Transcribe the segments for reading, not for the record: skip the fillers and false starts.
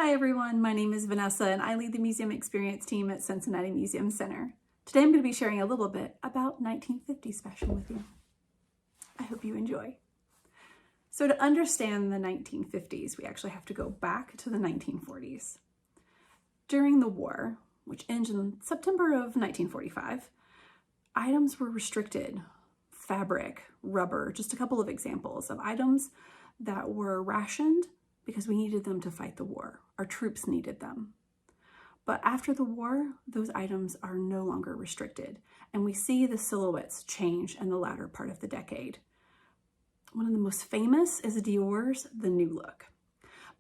Hi everyone, my name is Vanessa and I lead the museum experience team at Cincinnati Museum Center. Today I'm going to be sharing a little bit about 1950s fashion with you. I hope you enjoy. So to understand the 1950s, we actually have to go back to the 1940s. During the war, which ended in September of 1945, items were restricted. Fabric, rubber, just a couple of examples of items that were rationed because we needed them to fight the war. Our troops needed them. But after the war, those items are no longer restricted, and we see the silhouettes change in the latter part of the decade. One of the most famous is Dior's The New Look.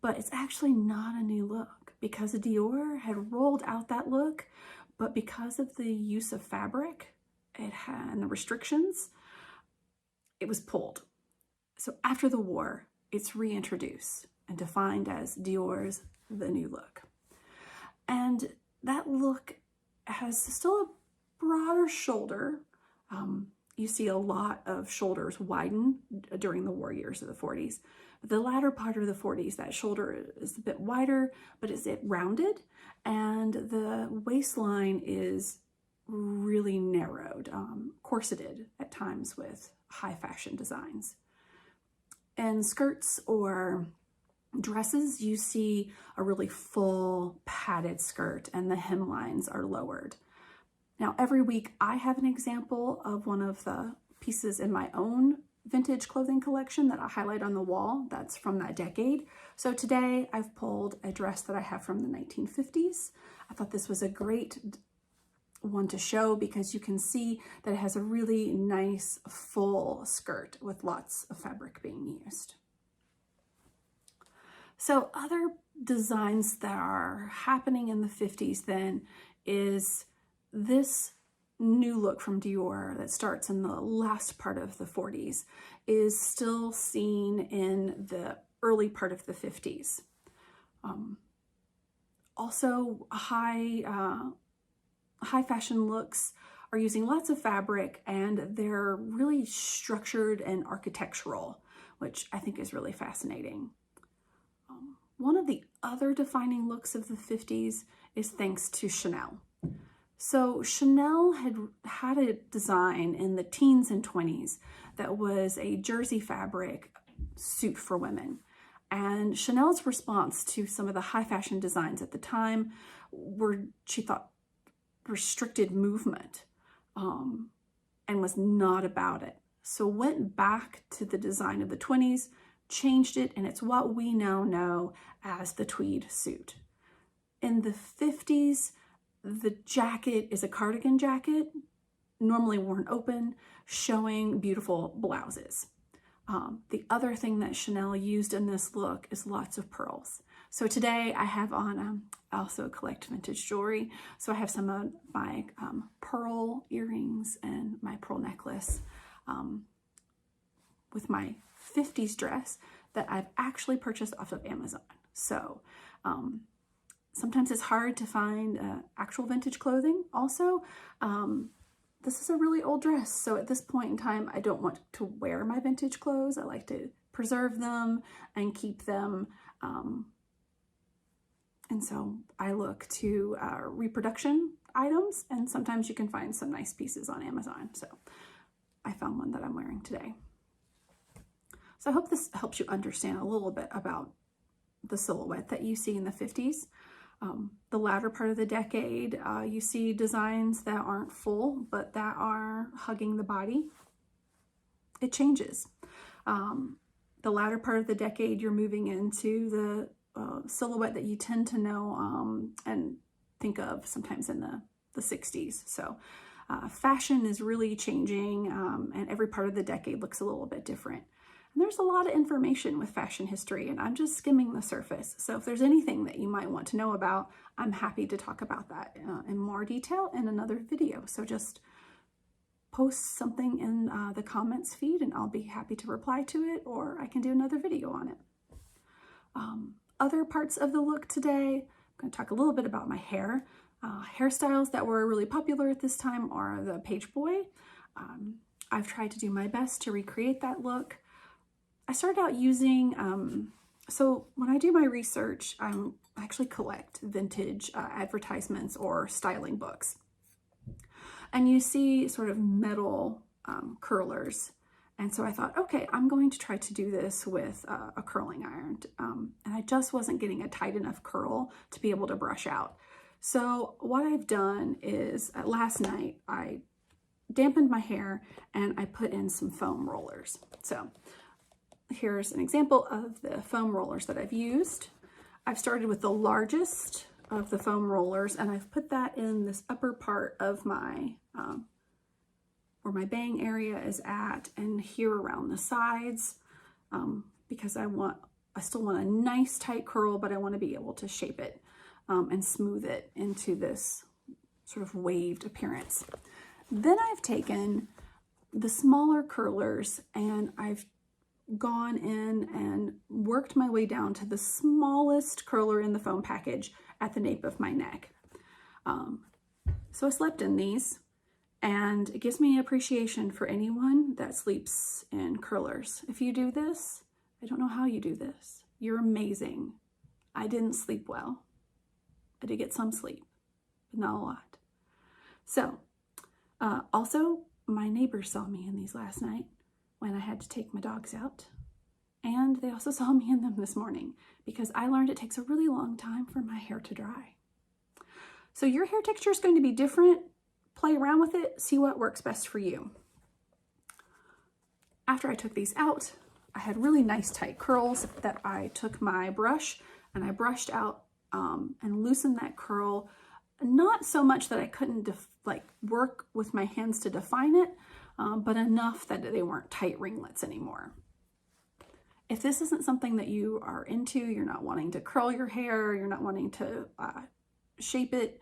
But it's actually not a new look because Dior had rolled out that look, but because of the use of fabric and the restrictions, it was pulled. So after the war, it's reintroduced and defined as Dior's The New Look. And that look has still a broader shoulder. You see a lot of shoulders widen during the war years of the 40s. But the latter part of the 40s, that shoulder is a bit wider, but is it rounded? And the waistline is really narrowed, corseted at times with high fashion designs. And skirts or dresses, you see a really full padded skirt and the hemlines are lowered. Now, every week I have an example of one of the pieces in my own vintage clothing collection that I highlight on the wall that's from that decade. So today I've pulled a dress that I have from the 1950s. I thought this was a great one to show because you can see that it has a really nice full skirt with lots of fabric being used. So other designs that are happening in the 50s then is this new look from Dior that starts in the last part of the 40s is still seen in the early part of the 50s. Also high fashion looks are using lots of fabric and they're really structured and architectural, which I think is really fascinating. One of the other defining looks of the 50s is thanks to Chanel. So Chanel had a design in the teens and 20s that was a jersey fabric suit for women. And Chanel's response to some of the high fashion designs at the time were, she thought, restricted movement and was not about it. So went back to the design of the 20s, changed it, and it's what we now know as the tweed suit. In the 50s, the jacket is a cardigan jacket, normally worn open, showing beautiful blouses. The other thing that Chanel used in this look is lots of pearls. So today I have on, I also collect vintage jewelry. So I have some of my pearl earrings and my pearl necklace with my 50s dress that I've actually purchased off of Amazon. So sometimes it's hard to find actual vintage clothing. Also, this is a really old dress. So at this point in time, I don't want to wear my vintage clothes. I like to preserve them and keep them. And so I look to reproduction items, and sometimes you can find some nice pieces on Amazon. So I found one that I'm wearing today. So I hope this helps you understand a little bit about the silhouette that you see in the 50s. The latter part of the decade, you see designs that aren't full, but that are hugging the body. It changes. The latter part of the decade, you're moving into the silhouette that you tend to know and think of sometimes in the 60s. So fashion is really changing, and every part of the decade looks a little bit different. And there's a lot of information with fashion history, and I'm just skimming the surface. So if there's anything that you might want to know about, I'm happy to talk about that in more detail in another video. So just post something in the comments feed and I'll be happy to reply to it, or I can do another video on it. Other parts of the look today, I'm going to talk a little bit about my hair. Hairstyles that were really popular at this time are the page boy. I've tried to do my best to recreate that look. I started out using So when I do my research, I actually collect vintage advertisements or styling books. And you see sort of metal curlers. And so I thought, okay, I'm going to try to do this with a curling iron. And I just wasn't getting a tight enough curl to be able to brush out. So what I've done is last night I dampened my hair and I put in some foam rollers. So here's an example of the foam rollers that I've used. I've started with the largest of the foam rollers and I've put that in this upper part of my, where my bang area is at, and here around the sides, because I still want a nice tight curl, but I want to be able to shape it and smooth it into this sort of waved appearance. Then I've taken the smaller curlers and I've gone in and worked my way down to the smallest curler in the foam package at the nape of my neck. So I slept in these, and it gives me an appreciation for anyone that sleeps in curlers. If you do this, I don't know how you do this. You're amazing. I didn't sleep well. I did get some sleep, but not a lot. So also, my neighbors saw me in these last night when I had to take my dogs out. And they also saw me in them this morning because I learned it takes a really long time for my hair to dry. So your hair texture is going to be different. Play around with it, see what works best for you. After I took these out, I had really nice tight curls that I took my brush and I brushed out and loosened that curl. Not so much that I couldn't work with my hands to define it, but enough that they weren't tight ringlets anymore. If this isn't something that you are into, you're not wanting to curl your hair, you're not wanting to shape it,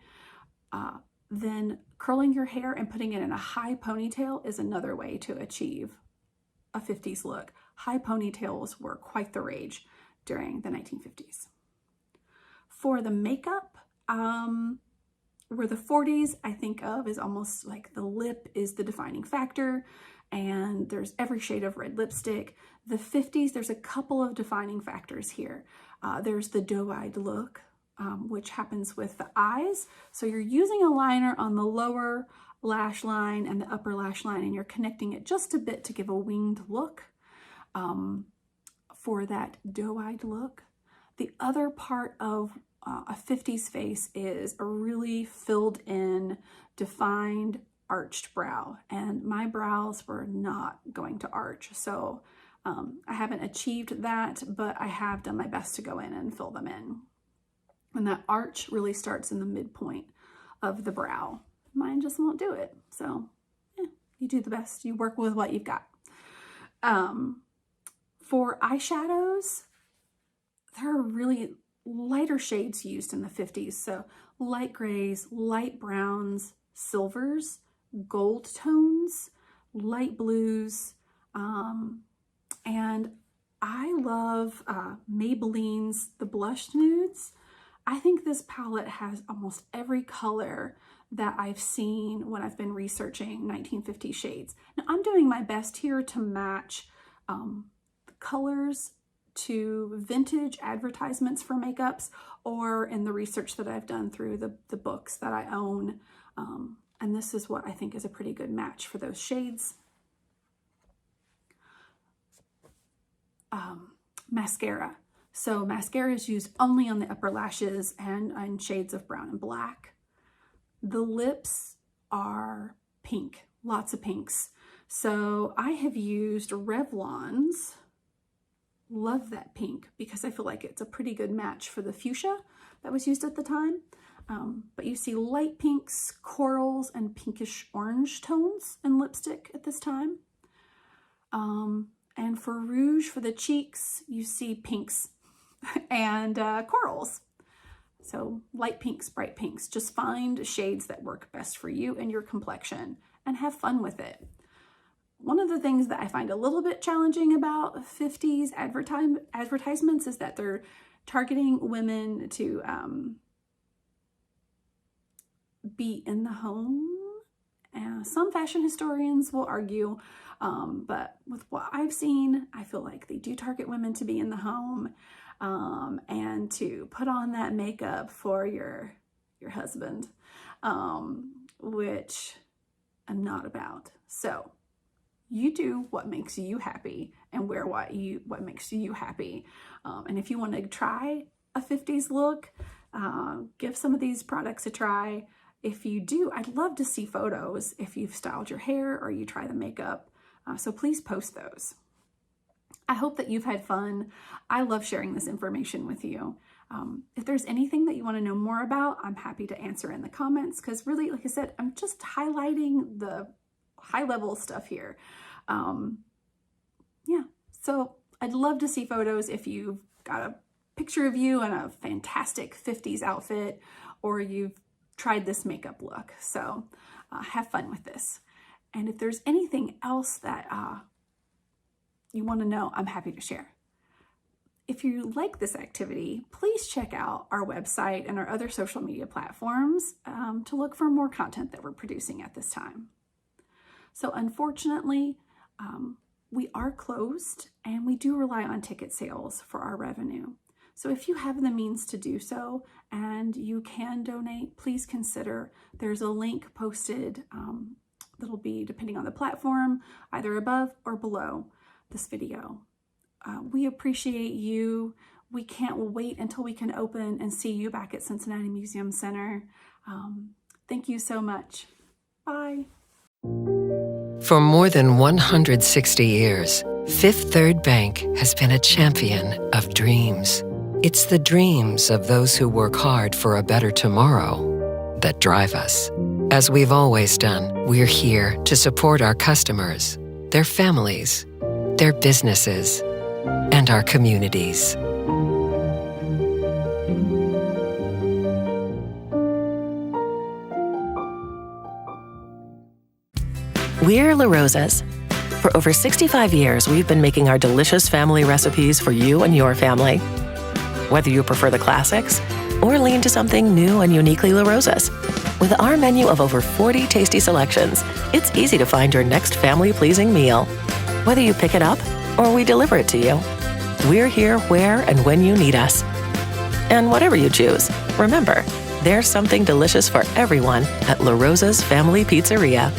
then curling your hair and putting it in a high ponytail is another way to achieve a 50s look. High ponytails were quite the rage during the 1950s. For the makeup, where the 40s I think of is almost like the lip is the defining factor, and there's every shade of red lipstick. The 50s, there's a couple of defining factors here. There's the doe-eyed look, which happens with the eyes. So you're using a liner on the lower lash line and the upper lash line, and you're connecting it just a bit to give a winged look for that doe-eyed look. The other part of a 50s face is a really filled in, defined, arched brow. And my brows were not going to arch. So I haven't achieved that, but I have done my best to go in and fill them in. And that arch really starts in the midpoint of the brow. Mine just won't do it. So you do the best. You work with what you've got. For eyeshadows, there are really lighter shades used in the 50s. So light grays, light browns, silvers, gold tones, light blues, and I love Maybelline's The Blush Nudes. I think this palette has almost every color that I've seen when I've been researching 1950 shades. Now I'm doing my best here to match the colors to vintage advertisements for makeups, or in the research that I've done through the books that I own. And this is what I think is a pretty good match for those shades. Mascara. So mascara is used only on the upper lashes and in shades of brown and black. The lips are pink, lots of pinks. So I have used Revlon's. Love that pink because I feel like it's a pretty good match for the fuchsia that was used at the time. But you see light pinks, corals, and pinkish orange tones in lipstick at this time. And for rouge for the cheeks, you see pinks and corals. So light pinks, bright pinks. Just find shades that work best for you and your complexion and have fun with it. One of the things that I find a little bit challenging about 50s advertisements is that they're targeting women to be in the home. Some fashion historians will argue, but with what I've seen, I feel like they do target women to be in the home. and to put on that makeup for your husband, which I'm not about. So you do what makes you happy and wear what makes you happy. And if you want to try a 50s look, give some of these products a try. If you do, I'd love to see photos if you've styled your hair or you try the makeup. So please post those. I hope that you've had fun. I love sharing this information with you. If there's anything that you want to know more about, I'm happy to answer in the comments, because really, like I said, I'm just highlighting the high-level stuff here. Yeah, so I'd love to see photos if you've got a picture of you in a fantastic 50s outfit, or you've tried this makeup look. So have fun with this. And if there's anything else that you want to know, I'm happy to share. If you like this activity, please check out our website and our other social media platforms to look for more content that we're producing at this time. So unfortunately, we are closed, and we do rely on ticket sales for our revenue. So if you have the means to do so and you can donate, please consider. There's a link posted that'll be, depending on the platform, either above or below this video. We appreciate you. We can't wait until we can open and see you back at Cincinnati Museum Center. Thank you so much. Bye. For more than 160 years, Fifth Third Bank has been a champion of dreams. It's the dreams of those who work hard for a better tomorrow that drive us. As we've always done, we're here to support our customers, their families, their businesses, and our communities. We're La Rosa's. For over 65 years, we've been making our delicious family recipes for you and your family. Whether you prefer the classics or lean to something new and uniquely La Rosa's. With our menu of over 40 tasty selections, it's easy to find your next family-pleasing meal. Whether you pick it up or we deliver it to you, we're here where and when you need us. And whatever you choose, remember, there's something delicious for everyone at La Rosa's Family Pizzeria.